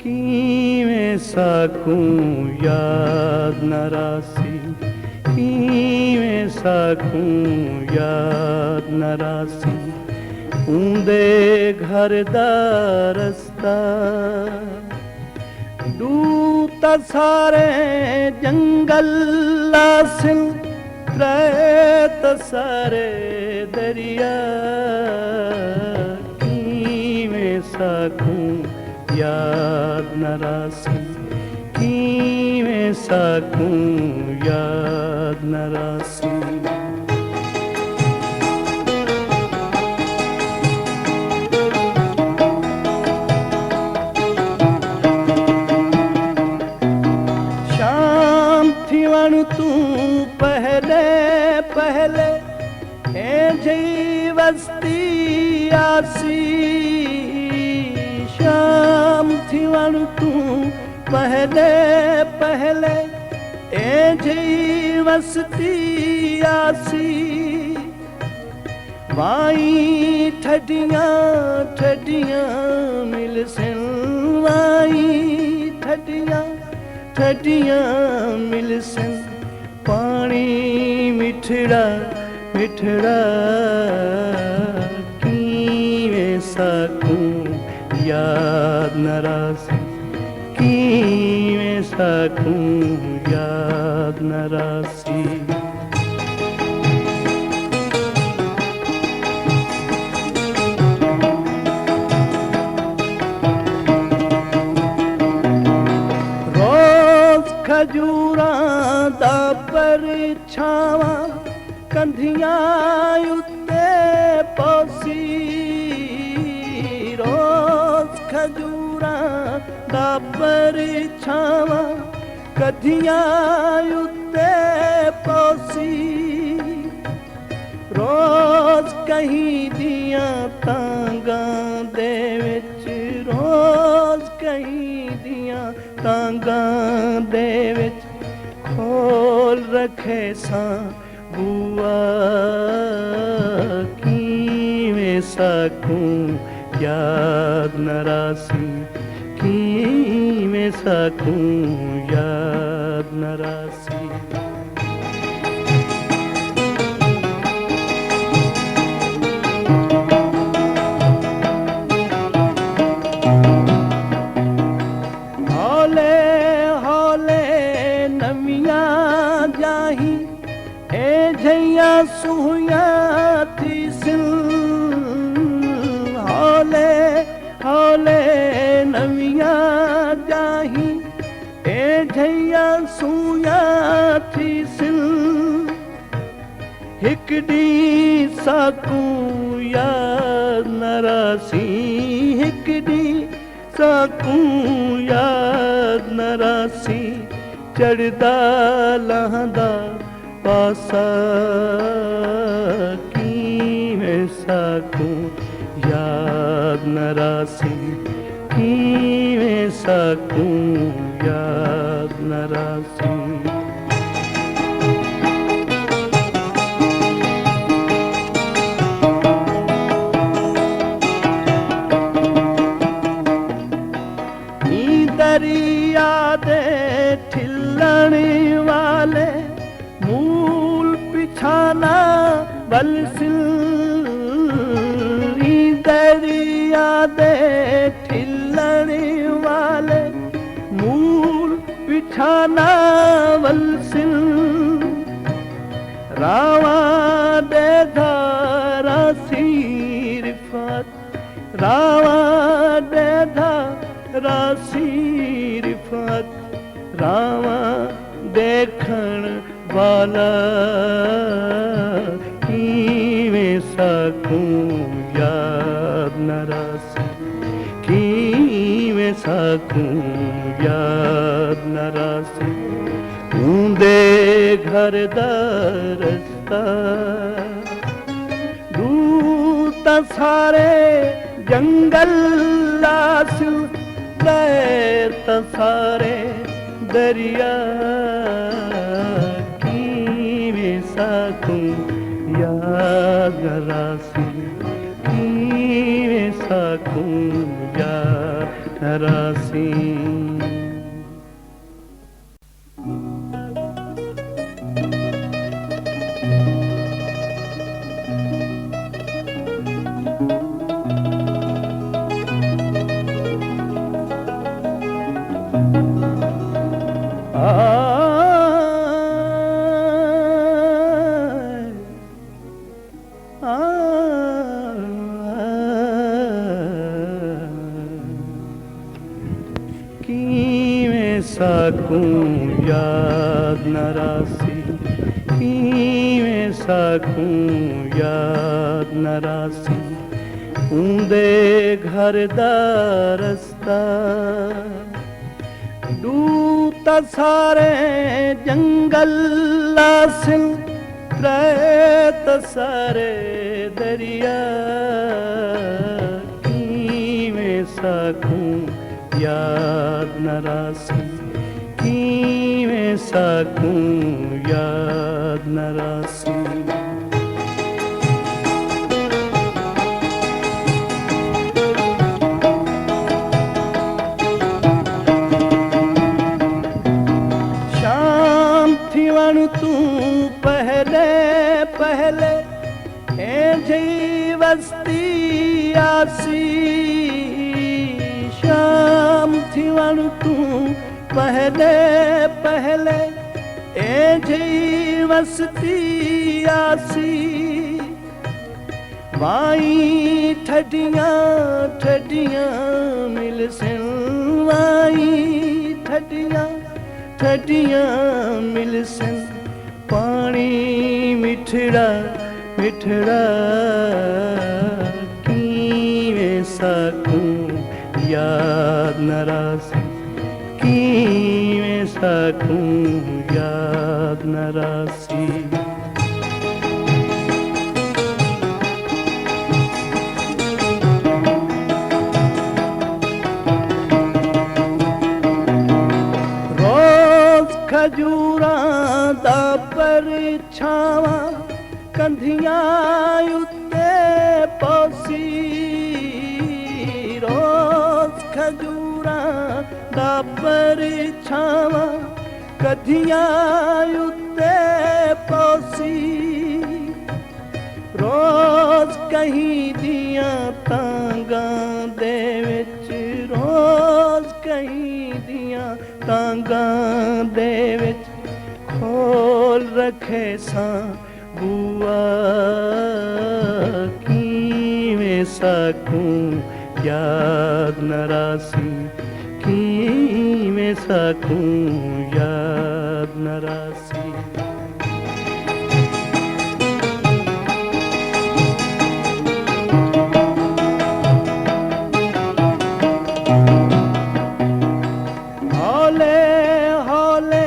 किवें साकूं याद न रासी, किवें साकूं याद न रासी, ऊंदे घर दा रस्ता डूता सारे जंगल लासिन, त्रै सारे दरिया, किवें साकूं याद न रासी, किवें साकूं याद न रासी। शाम थी वण तू पहले पहले जी वस्ती आसी, शाम थी वण तू पहले पहले जी वस्ती आसी, वाई ठडियां ठडियां मिलसन, वाई ठडियां ठडियां मिलसन, पानी मिठड़ा मिठड़ा, किवें साकूं याद न रासी, किवें साकूं याद न रासी। रोज खजूरां दा परछावां कंधियां उत्ते पोसी, रोज खजूरां दा परछावां कंधियां उत्ते पोसी, रोज कहीं दियां तांगां दे विच, रोज कहीं दियां तांगां दे विच खोल रखे सां बुआ, किवें साकूं याद न रासी, किवें साकूं याद न रासी। हौले हौले नमियां जाही झैया सुहिया थी सिल, हौले हौले नवियां जाही झैया सुहिया थी सिल, हिकड़ी साकूं याद न रासी, हिकड़ी साकूं याद न रासी, चढ़दा लहंदा पासा, किवें साकूं याद न रासी, किवें साकूं याद न रासी। दरिया दे ठिल्लण वाले मूल पिछाना बलसिल, दरिया दे ठिल्लण वाले मूल पिछाना बलसिल, रावा दे धारा सिरफत, रावा दे धारा सिरफत, रावा देखण वाला, किवें साकूं याद न रासी, किवें साकूं याद न रासी, ऊंदे घर दा रस्ता दूता सारे जंगल लास, सारे दरिया कीवें साकूं याद रासी कीवें साकूं याद रासी साकूं याद न रासी कीवें साकूं याद न रासी ऊंदे घर दा रस्ता डूता सारे जंगल लासिन त्रेत सारे दरिया कीवें साकूं याद न रासी कीवें साकूं याद न रासी शाम थी वण तू पहले पहले ऐ वस्ती आसी शाम थी वण तू पहले पहले ऐ वस्ती आसी वाई ठडियां ठडियां मिलसन वाई ठडियां ठडियां मिलसन पानी मिठड़ा मिठड़ा कीवें साकूं याद न रासी कीवें साकूं याद न रासी रोज खजूरां दा परछावां कंधियां उत्ते पौसी रोज खजूरां दा परछावां कंधियां उत्ते पौसी रोज कहीं दियां तांगां दे विच रोज कहीं दियां तांगां दे विच खोल रखे सां बुआ कीवें साकूं याद न रासी कीवें साकूं याद न रासी हौले हौले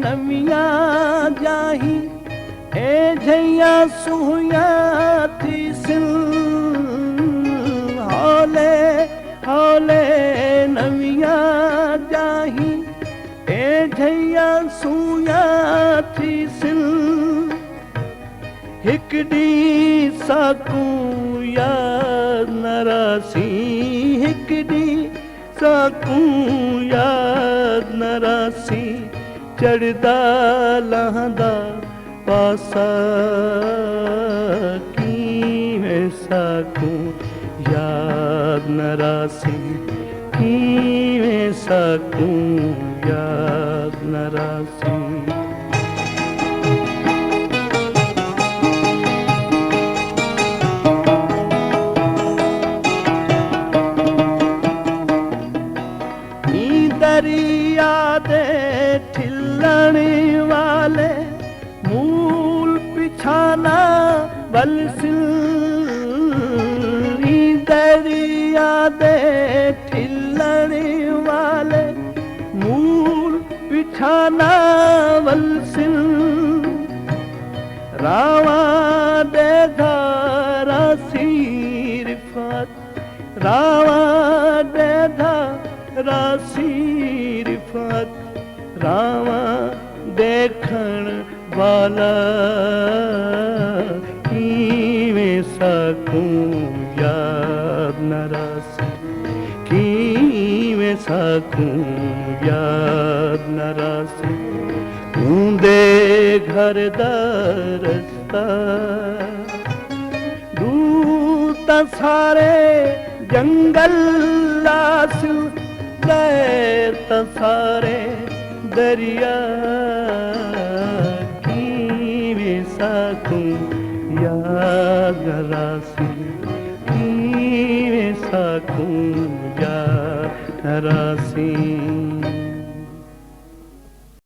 नमियां जाही झैया सुहिया थी सिल हौले हौले नविया जाही झैया सुहिया थी सिल हिकड़ी साकूं याद न रासी हिकड़ी साकूं याद न रासी चढ़दा लहंदा पासा कीवें साकूं याद न रासी कीवें साकूं याद न रासी दरिया दे ठिल्लण वाले मूल पिछाना बलसिल दरिया दे ठिल्लण वाले मूल पिछाना बलसिल रावा दे धारा सिरफत रावा दे धारा सिरफत रावा देखण वाला कीवें साकूं याद न रासी कीवें साकूं याद न रासी ऊंदे घर दा रस्ता दूर ता सारे जंगल लासू गैर ता सारे दरिया कीवें साकूं याद न रासी कीवें साकूं याद न रासी।